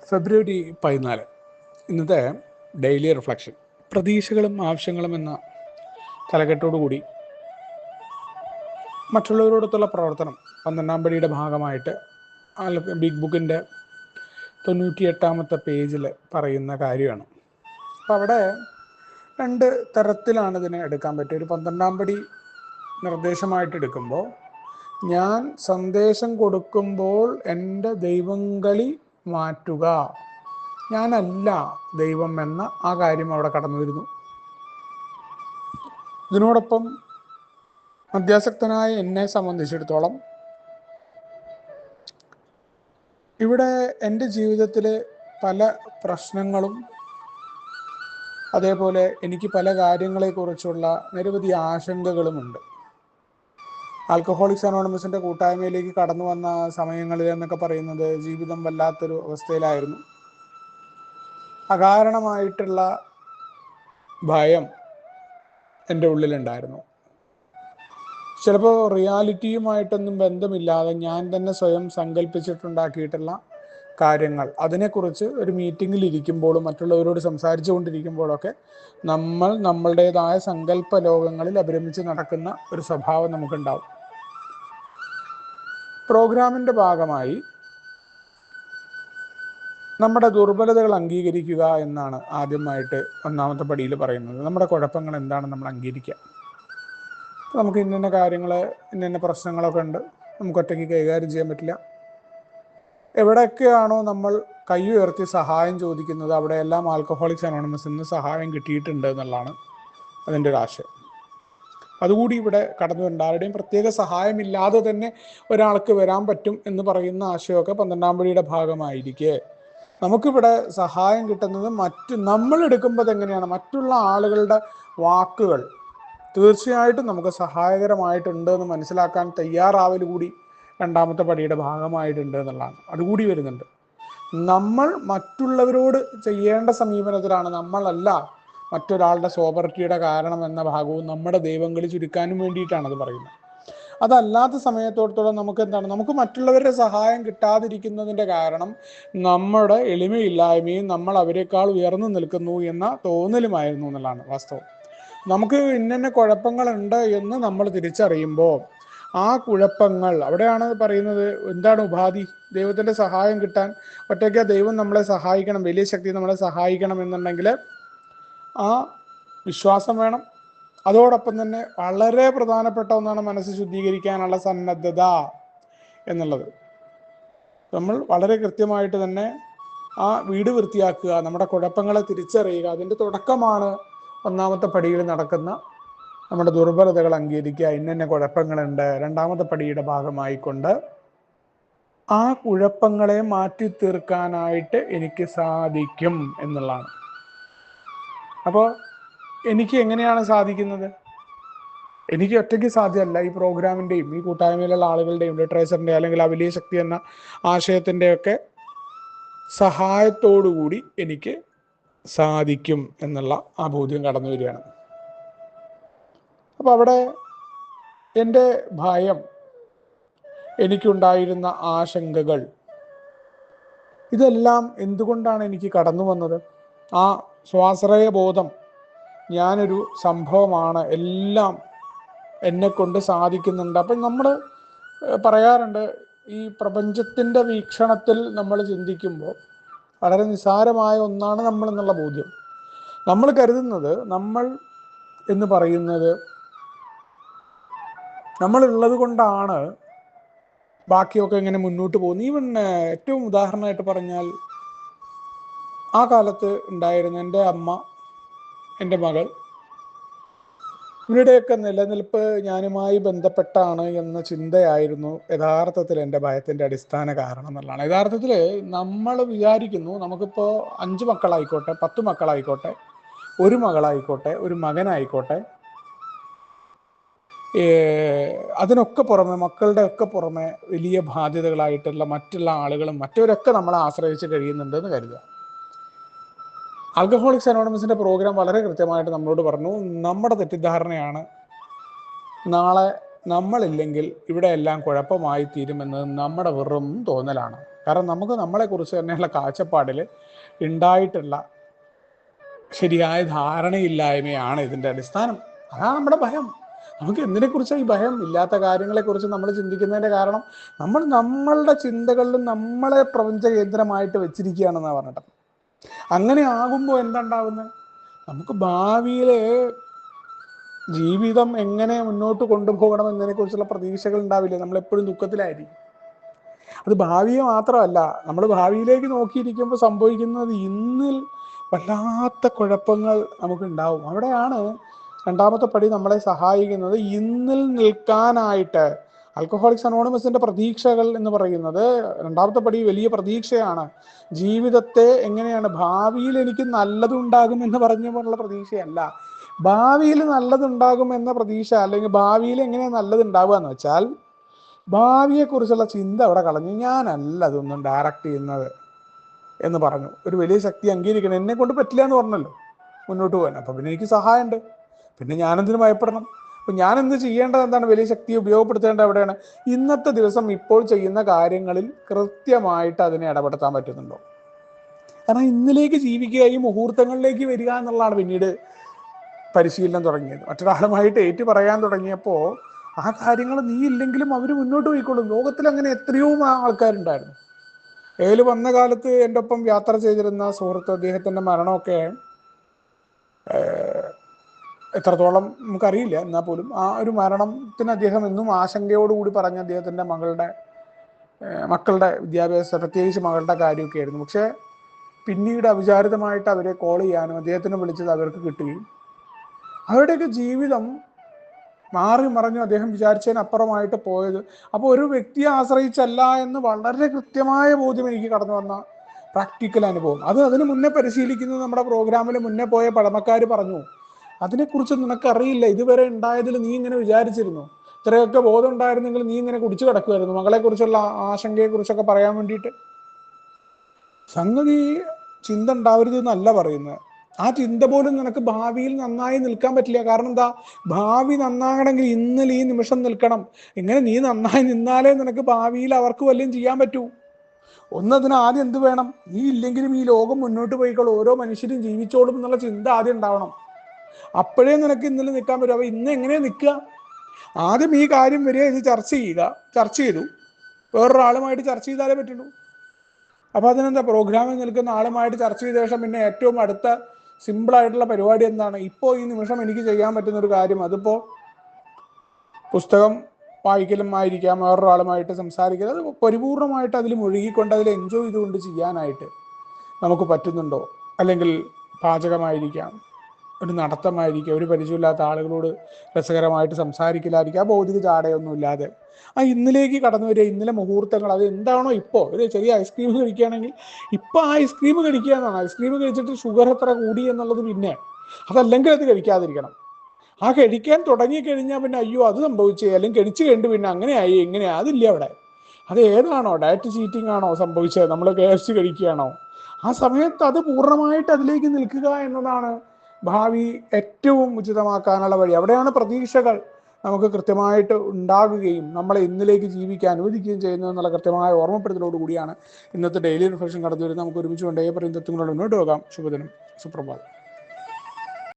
ഫെബ്രുവരി 14 ഇന്നത്തെ daily reflection. പ്രതീക്ഷകളും ആവശ്യങ്ങളും എന്ന തലക്കെട്ടോടുകൂടി മറ്റുള്ളവരോടൊത്തുള്ള പ്രവർത്തനം 12-ാം പടിയുടെ ഭാഗമായിട്ട് ബിഗ് ബുക്കിൻ്റെ 98-ാമത്തെ പേജിൽ പറയുന്ന കാര്യമാണ്. അപ്പം അവിടെ 2 തരത്തിലാണ് ഇതിനെ എടുക്കാൻ പറ്റുക. ഒരു 12-ാം പടി നിർദ്ദേശമായിട്ട് എടുക്കുമ്പോൾ, ഞാൻ സന്ദേശം കൊടുക്കുമ്പോൾ എൻ്റെ ദൈവങ്ങളി മാറ്റുക, ഞാനല്ല ദൈവം എന്ന ആ കാര്യം അവിടെ കടന്നു വരുന്നു. ഇതിനോടൊപ്പം മധ്യാസക്തനായ എന്നെ സംബന്ധിച്ചിടത്തോളം ഇവിടെ എൻ്റെ ജീവിതത്തിലെ പല പ്രശ്നങ്ങളും, അതേപോലെ എനിക്ക് പല കാര്യങ്ങളെക്കുറിച്ചുള്ള നിരവധി ആശങ്കകളുമുണ്ട്. ആൽക്കഹോളിക്സ് അനോണിമസിൻ്റെ കൂട്ടായ്മയിലേക്ക് കടന്നു വന്ന സമയങ്ങളിൽ എന്നൊക്കെ പറയുന്നത് ജീവിതം വല്ലാത്തൊരു അവസ്ഥയിലായിരുന്നു. അകാരണമായിട്ടുള്ള ഭയം എൻ്റെ ഉള്ളിലുണ്ടായിരുന്നു. ചിലപ്പോൾ റിയാലിറ്റിയുമായിട്ടൊന്നും ബന്ധമില്ലാതെ ഞാൻ തന്നെ സ്വയം സങ്കല്പിച്ചിട്ടുണ്ടാക്കിയിട്ടുള്ള കാര്യങ്ങൾ, അതിനെക്കുറിച്ച് ഒരു മീറ്റിങ്ങിൽ ഇരിക്കുമ്പോഴും മറ്റുള്ളവരോട് സംസാരിച്ചു കൊണ്ടിരിക്കുമ്പോഴൊക്കെ നമ്മളുടേതായ സങ്കല്പ ലോകങ്ങളിൽ അഭിരമിച്ച് നടക്കുന്ന ഒരു സ്വഭാവം നമുക്കുണ്ടാവും. പ്രോഗ്രാമിൻ്റെ ഭാഗമായി നമ്മുടെ ദുർബലതകൾ അംഗീകരിക്കുക എന്നാണ് ആദ്യമായിട്ട് 1-ാമത്തെ പടിയിൽ പറയുന്നത്. നമ്മുടെ കുഴപ്പങ്ങൾ എന്താണെന്ന് നമ്മൾ അംഗീകരിക്കുക. നമുക്ക് ഇന്ന കാര്യങ്ങൾ, ഇന്ന പ്രശ്നങ്ങളൊക്കെ ഉണ്ട്, നമുക്ക് ഒറ്റയ്ക്ക് കൈകാര്യം ചെയ്യാൻ പറ്റില്ല. എവിടെയൊക്കെയാണോ നമ്മൾ കൈ ഉയർത്തി സഹായം ചോദിക്കുന്നത്, അവിടെയെല്ലാം ആൽക്കഹോളിക്സ് അനോണിമസിൽ നിന്ന് സഹായം കിട്ടിയിട്ടുണ്ട് എന്നുള്ളതാണ് അതിൻ്റെ ഒരു ആശയം. അതുകൂടി ഇവിടെ കടന്നു വരുന്നുണ്ട്. ആരുടെയും പ്രത്യേക സഹായമില്ലാതെ തന്നെ ഒരാൾക്ക് വരാൻ പറ്റും എന്ന് പറയുന്ന ആശയമൊക്കെ 12-ാം പടിയുടെ ഭാഗമായിരിക്കെ, നമുക്കിവിടെ സഹായം കിട്ടുന്നത് നമ്മൾ എടുക്കുമ്പോൾ എങ്ങനെയാണ്, മറ്റുള്ള ആളുകളുടെ വാക്കുകൾ തീർച്ചയായിട്ടും നമുക്ക് സഹായകരമായിട്ടുണ്ട് എന്ന് മനസ്സിലാക്കാൻ തയ്യാറാവൽ കൂടി 2-ാമത്തെ പടിയുടെ ഭാഗമായിട്ടുണ്ട് എന്നുള്ളതാണ്. അതുകൂടി വരുന്നുണ്ട്. നമ്മൾ മറ്റുള്ളവരോട് ചെയ്യേണ്ട സമീപനത്തിലാണ്, നമ്മളല്ല മറ്റൊരാളുടെ സോബർട്ടിയുടെ കാരണം എന്ന ഭാഗവും നമ്മുടെ ദൈവങ്ങളി ചുരുക്കാനും വേണ്ടിയിട്ടാണ് അത് പറയുന്നത്. അതല്ലാത്ത സമയത്തോടത്തോളം നമുക്ക് എന്താണ്, നമുക്ക് മറ്റുള്ളവരുടെ സഹായം കിട്ടാതിരിക്കുന്നതിൻ്റെ കാരണം നമ്മുടെ എളിമയില്ലായ്മയും നമ്മൾ അവരെക്കാൾ ഉയർന്നു നിൽക്കുന്നു എന്ന തോന്നലുമായിരുന്നു എന്നുള്ളതാണ് വാസ്തവം. നമുക്ക് ഇന്ന കുഴപ്പങ്ങളുണ്ട് എന്ന് നമ്മൾ തിരിച്ചറിയുമ്പോൾ ആ കുഴപ്പങ്ങൾ അവിടെയാണ് പറയുന്നത്. എന്താണ് ഉപാധി? ദൈവത്തിൻ്റെ സഹായം കിട്ടാൻ ഒറ്റയ്ക്ക് ദൈവം നമ്മളെ സഹായിക്കണം, വലിയ ശക്തി നമ്മളെ സഹായിക്കണം എന്നുണ്ടെങ്കിൽ ആ വിശ്വാസം വേണം. അതോടൊപ്പം തന്നെ വളരെ പ്രധാനപ്പെട്ട ഒന്നാണ് മനസ്സ് ശുദ്ധീകരിക്കാനുള്ള സന്നദ്ധത എന്നുള്ളത്. നമ്മൾ വളരെ കൃത്യമായിട്ട് തന്നെ ആ വീട് വൃത്തിയാക്കുക, നമ്മുടെ കുഴപ്പങ്ങളെ തിരിച്ചറിയുക. അതിൻ്റെ തുടക്കമാണ് 1-ാമത്തെ പടിയിൽ നടക്കുന്ന നമ്മുടെ ദുർബലതകൾ അംഗീകരിക്കുക. ഇന്ന കുഴപ്പങ്ങളുണ്ട്. 2-ാമത്തെ പടിയുടെ ഭാഗമായിക്കൊണ്ട് ആ കുഴപ്പങ്ങളെ മാറ്റി തീർക്കാനായിട്ട് എനിക്ക് സാധിക്കും എന്നുള്ളതാണ്. അപ്പോൾ എനിക്ക് എങ്ങനെയാണ് സാധിക്കുന്നത്? എനിക്ക് ഒറ്റയ്ക്ക് സാധ്യമല്ല. ഈ പ്രോഗ്രാമിൻ്റെയും ഈ കൂട്ടായ്മയിലുള്ള ആളുകളുടെയും ലിറ്ററേച്ചറിൻ്റെ അല്ലെങ്കിൽ ആ വലിയ ശക്തി എന്ന ആശയത്തിൻ്റെയൊക്കെ സഹായത്തോടുകൂടി എനിക്ക് സാധിക്കും എന്നുള്ള ആ ബോധ്യം കടന്നു വരികയാണ്. അപ്പോൾ അവിടെ എൻ്റെ ഭയം, എനിക്കുണ്ടായിരുന്ന ആശങ്കകൾ, ഇതെല്ലാം എന്തുകൊണ്ടാണ് എനിക്ക് കടന്നു വന്നത്? ആ സ്വാശ്രയ ബോധം, ഞാനൊരു സംഭവമാണ്, എല്ലാം എന്നെക്കൊണ്ട് സാധിക്കുന്നുണ്ട്. അപ്പം നമ്മൾ പറയാറുണ്ട്, ഈ പ്രപഞ്ചത്തിൻ്റെ വീക്ഷണത്തിൽ നമ്മൾ ചിന്തിക്കുമ്പോൾ വളരെ നിസ്സാരമായ ഒന്നാണ് നമ്മൾ എന്നുള്ള ബോധ്യം. നമ്മൾ കരുതുന്നത് നമ്മൾ എന്ന് പറയുന്നത് നമ്മളുള്ളത് കൊണ്ടാണ് ബാക്കിയൊക്കെ ഇങ്ങനെ മുന്നോട്ട് പോകുന്നു. ഈവൻ ഏറ്റവും ഉദാഹരണമായിട്ട് പറഞ്ഞാൽ, ആ കാലത്ത് ഉണ്ടായിരുന്ന എൻ്റെ അമ്മ, എൻ്റെ മകൾ, ഇവരുടെയൊക്കെ നിലനിൽപ്പ് ഞാനുമായി ബന്ധപ്പെട്ടാണ് എന്ന ചിന്തയായിരുന്നു യഥാർത്ഥത്തിൽ എൻ്റെ ഭയത്തിൻ്റെ അടിസ്ഥാന കാരണം എന്നുള്ളതാണ്. യഥാർത്ഥത്തിൽ നമ്മൾ വിചാരിക്കുന്നു, നമുക്കിപ്പോൾ 5 മക്കളായിക്കോട്ടെ, 10 മക്കളായിക്കോട്ടെ, ഒരു മകളായിക്കോട്ടെ, ഒരു മകനായിക്കോട്ടെ, അതിനൊക്കെ പുറമെ, മക്കളുടെ ഒക്കെ പുറമെ വലിയ ബാധ്യതകളായിട്ടുള്ള മറ്റുള്ള ആളുകളും മറ്റവരൊക്കെ നമ്മളെ ആശ്രയിച്ച് കഴിയുന്നുണ്ടെന്ന് കരുതുക. ആൽക്കഹോളിക്സ് അനോണിമസിൻ്റെ പ്രോഗ്രാം വളരെ കൃത്യമായിട്ട് നമ്മളോട് പറഞ്ഞു, നമ്മുടെ തെറ്റിദ്ധാരണയാണ് നാളെ നമ്മളില്ലെങ്കിൽ ഇവിടെ എല്ലാം കുഴപ്പമായി തീരുമെന്നത് നമ്മുടെ വെറും തോന്നലാണ്. കാരണം നമുക്ക് നമ്മളെക്കുറിച്ച് തന്നെയുള്ള കാഴ്ചപ്പാടിൽ ഉണ്ടായിട്ടുള്ള ശരിയായ ധാരണയില്ലായ്മയാണ് ഇതിൻ്റെ അടിസ്ഥാനം. അതാണ് നമ്മുടെ ഭയം. നമുക്ക് എന്തിനെക്കുറിച്ചാണ് ഈ ഭയം? ഇല്ലാത്ത കാര്യങ്ങളെക്കുറിച്ച് നമ്മൾ ചിന്തിക്കുന്നതിൻ്റെ കാരണം നമ്മൾ നമ്മളുടെ ചിന്തകളിലും നമ്മളെ പ്രപഞ്ച കേന്ദ്രമായിട്ട് വെച്ചിരിക്കുകയാണെന്നാണ് പറഞ്ഞിട്ട്. അങ്ങനെ ആകുമ്പോൾ എന്തുണ്ടാവുന്നത്? നമുക്ക് ഭാവിയിൽ ജീവിതം എങ്ങനെ മുന്നോട്ട് കൊണ്ടുപോകണം എന്നതിനെക്കുറിച്ചുള്ള പ്രതീക്ഷകൾ ഉണ്ടാവില്ല. നമ്മളെപ്പോഴും ദുഃഖത്തിലായിരിക്കും. അത് ഭാവിയെ മാത്രമല്ല, നമ്മൾ ഭാവിയിലേക്ക് നോക്കിയിരിക്കുമ്പോൾ സംഭവിക്കുന്നത് ഇന്നിൽ വല്ലാത്ത കുഴപ്പങ്ങൾ നമുക്കുണ്ടാവും. അവിടെയാണ് രണ്ടാമത്തെ പടി നമ്മളെ സഹായിക്കുന്നത്. ഇന്നിൽ നിൽക്കാനായിട്ട് ആൽക്കഹോളിക്സ് അനോണിമസിന്റെ പ്രതീക്ഷകൾ എന്ന് പറയുന്നത് രണ്ടാമത്തെ പടി വലിയ പ്രതീക്ഷയാണ്. ജീവിതത്തെ എങ്ങനെയാണ് ഭാവിയിൽ എനിക്ക് നല്ലതുണ്ടാകും എന്ന് പറഞ്ഞുകൊണ്ടുള്ള പ്രതീക്ഷയല്ല. ഭാവിയിൽ നല്ലതുണ്ടാകും എന്ന പ്രതീക്ഷ, അല്ലെങ്കിൽ ഭാവിയിൽ എങ്ങനെയാണ് നല്ലതുണ്ടാവുക എന്ന് വെച്ചാൽ ഭാവിയെക്കുറിച്ചുള്ള ചിന്ത അവിടെ കളഞ്ഞു. ഞാനല്ല അതൊന്നും ഡയറക്റ്റ് ചെയ്യുന്നത് എന്ന് പറഞ്ഞു. ഒരു വലിയ ശക്തി അംഗീകരിക്കണം. എന്നെ കൊണ്ട് പറ്റില്ല എന്ന് പറഞ്ഞല്ലോ മുന്നോട്ട് പോകാൻ. അപ്പം പിന്നെ എനിക്ക് സഹായമുണ്ട്. പിന്നെ ഞാനെന്തിനു ഭയപ്പെടണം? അപ്പം ഞാൻ എന്ത് ചെയ്യേണ്ടത്? എന്താണ്? വലിയ ശക്തിയെ ഉപയോഗപ്പെടുത്തേണ്ടത് എവിടെയാണ്? ഇന്നത്തെ ദിവസം ഇപ്പോൾ ചെയ്യുന്ന കാര്യങ്ങളിൽ കൃത്യമായിട്ട് അതിനെ ഇടപെടുത്താൻ പറ്റുന്നുണ്ടോ? കാരണം ഇന്നിലേക്ക് ജീവിക്കുക, ഈ മുഹൂർത്തങ്ങളിലേക്ക് വരിക എന്നുള്ളതാണ് പിന്നീട് പരിശീലനം തുടങ്ങിയത്. മറ്റൊരാളുമായിട്ട് ഏറ്റു പറയാൻ തുടങ്ങിയപ്പോൾ ആ കാര്യങ്ങൾ നീ ഇല്ലെങ്കിലും അവർ മുന്നോട്ട് പോയിക്കോളും. ലോകത്തിൽ അങ്ങനെ എത്രയോ ആൾക്കാരുണ്ടായിരുന്നു. ഏല് വന്ന കാലത്ത് എൻ്റെ ഒപ്പം യാത്ര ചെയ്തിരുന്ന സുഹൃത്ത്, അദ്ദേഹത്തിൻ്റെ മരണമൊക്കെ എത്രത്തോളം നമുക്കറിയില്ല. എന്നാൽ പോലും ആ ഒരു മരണത്തിന് അദ്ദേഹം എന്നും ആശങ്കയോടുകൂടി പറഞ്ഞ അദ്ദേഹത്തിൻ്റെ മക്കളുടെ വിദ്യാഭ്യാസം, പ്രത്യേകിച്ച് മകളുടെ കാര്യമൊക്കെ ആയിരുന്നു. പക്ഷേ പിന്നീട് അവിചാരിതമായിട്ട് അവരെ കോൾ ചെയ്യാനും അദ്ദേഹത്തിനെ വിളിച്ചത് അവർക്ക് കിട്ടുകയും അവരുടെയൊക്കെ ജീവിതം മാറി മറിഞ്ഞു അദ്ദേഹം വിചാരിച്ചതിനപ്പുറമായിട്ട് പോയത്. അപ്പോൾ ഒരു വ്യക്തിയെ ആശ്രയിച്ചല്ല എന്ന് വളരെ കൃത്യമായ ബോധ്യം എനിക്ക് കടന്നു വന്ന പ്രാക്ടിക്കൽ അനുഭവം. അതിന് മുന്നേ പരിശീലിക്കുന്നത് നമ്മുടെ പ്രോഗ്രാമിൽ മുന്നേ പോയ പഴമക്കാർ പറഞ്ഞു, അതിനെക്കുറിച്ച് നിനക്കറിയില്ല, ഇതുവരെ ഉണ്ടായതിൽ നീ ഇങ്ങനെ വിചാരിച്ചിരുന്നു, ഇത്രയൊക്കെ ബോധം ഉണ്ടായിരുന്നെങ്കിൽ നീ ഇങ്ങനെ കുടിച്ചു കിടക്കുമായിരുന്നു. മകളെക്കുറിച്ചുള്ള ആശങ്കയെക്കുറിച്ചൊക്കെ പറയാൻ വേണ്ടിയിട്ട്. സംഗതി ചിന്ത ഉണ്ടാവരുത് എന്നല്ല പറയുന്നത്. ആ ചിന്ത പോലും നിനക്ക് ഭാവിയിൽ നന്നായി നിൽക്കാൻ പറ്റില്ല. കാരണം എന്താ? ഭാവി നന്നാകണമെങ്കിൽ ഇന്നലെ ഈ നിമിഷം നിൽക്കണം. ഇങ്ങനെ നീ നന്നായി നിന്നാലേ നിനക്ക് ഭാവിയിൽ അവർക്ക് വല്ലതും ചെയ്യാൻ പറ്റൂ. ഒന്നതിന് ആദ്യം എന്ത് വേണം? നീ ഇല്ലെങ്കിലും ഈ ലോകം മുന്നോട്ട് പോയിക്കോളും, ഓരോ മനുഷ്യരും ജീവിച്ചോളും എന്നുള്ള ചിന്ത ആദ്യം ഉണ്ടാവണം. അപ്പോഴേ നിനക്ക് ഇന്നലെ നിൽക്കാൻ പറ്റും. അപ്പൊ ഇന്ന് എങ്ങനെയാ നിൽക്കുക? ആദ്യം ഈ കാര്യം വരിക, ഇത് ചർച്ച ചെയ്യുക. ചർച്ച ചെയ്തു, വേറൊരാളുമായിട്ട് ചർച്ച ചെയ്താലേ പറ്റുള്ളൂ. അപ്പൊ അതിനെന്താ? പ്രോഗ്രാമിൽ നിൽക്കുന്ന ആളുമായിട്ട് ചർച്ച ചെയ്ത ശേഷം പിന്നെ ഏറ്റവും അടുത്ത സിമ്പിളായിട്ടുള്ള പരിപാടി എന്താണ്? ഇപ്പോൾ ഈ നിമിഷം എനിക്ക് ചെയ്യാൻ പറ്റുന്ന ഒരു കാര്യം, അതിപ്പോൾ പുസ്തകം വായിക്കലും ആയിരിക്കാം, വേറൊരാളുമായിട്ട് സംസാരിക്കുക. അത് പരിപൂർണമായിട്ട് അതിൽ മുഴുകിക്കൊണ്ട് അതിൽ എൻജോയ് ചെയ്തുകൊണ്ട് ചെയ്യാനായിട്ട് നമുക്ക് പറ്റുന്നുണ്ടോ? അല്ലെങ്കിൽ പാചകമായിരിക്കാം, ഒരു നടത്തമായിരിക്കാം, ഒരു പരിചയമില്ലാത്ത ആളുകളോട് രസകരമായിട്ട് സംസാരിക്കലായിരിക്കും, ആ ഭൗതിക ചാടയൊന്നും ഇല്ലാതെ ആ ഇന്നിലേക്ക് കടന്നു വരിക. ഇന്നലെ മുഹൂർത്തങ്ങൾ, അത് എന്താണോ ഇപ്പോൾ ഒരു ചെറിയ ഐസ്ക്രീം കഴിക്കുകയാണെങ്കിൽ ഇപ്പം ആ ഐസ്ക്രീം കഴിക്കുക എന്നാണ്. ഐസ്ക്രീം കഴിച്ചിട്ട് ഷുഗർ എത്ര കൂടി എന്നുള്ളത് പിന്നെ, അതല്ലെങ്കിൽ അത് കഴിക്കാതിരിക്കണം. ആ കഴിക്കാൻ തുടങ്ങിക്കഴിഞ്ഞാൽ പിന്നെ അയ്യോ അത് സംഭവിച്ചേ, അല്ലെങ്കിൽ കഴിച്ചു കഴിഞ്ഞിട്ട് പിന്നെ അങ്ങനെയായി എങ്ങനെയാ, അതില്ല അവിടെ. അത് ഏതാണോ? ഡയറ്റ് ചീറ്റിംഗ് ആണോ സംഭവിച്ചത്? നമ്മൾ KFC കഴിക്കുകയാണോ? ആ സമയത്ത് അത് പൂർണ്ണമായിട്ട് അതിലേക്ക് നിൽക്കുക എന്നതാണ് ഭാവി ഏറ്റവും ഉചിതമാക്കാനുള്ള വഴി. അവിടെയാണ് പ്രതീക്ഷകൾ നമുക്ക് കൃത്യമായിട്ട് ഉണ്ടാകുകയും നമ്മളെ ഇന്നിലേക്ക് ജീവിക്കാൻ അനുവദിക്കുകയും ചെയ്യുന്നത് എന്നുള്ള കൃത്യമായ ഓർമ്മപ്പെടുത്തലോടുകൂടിയാണ് ഇന്നത്തെ ഡെയിലി റിഫ്ലക്ഷൻ കടന്നു വരുന്നത്. നമുക്ക് ഒരുമിച്ച് കൊണ്ടേ പറയും തത്വങ്ങളോട് മുന്നോട്ട് പോകാം. ശുഭദിനം, സുപ്രഭാതം.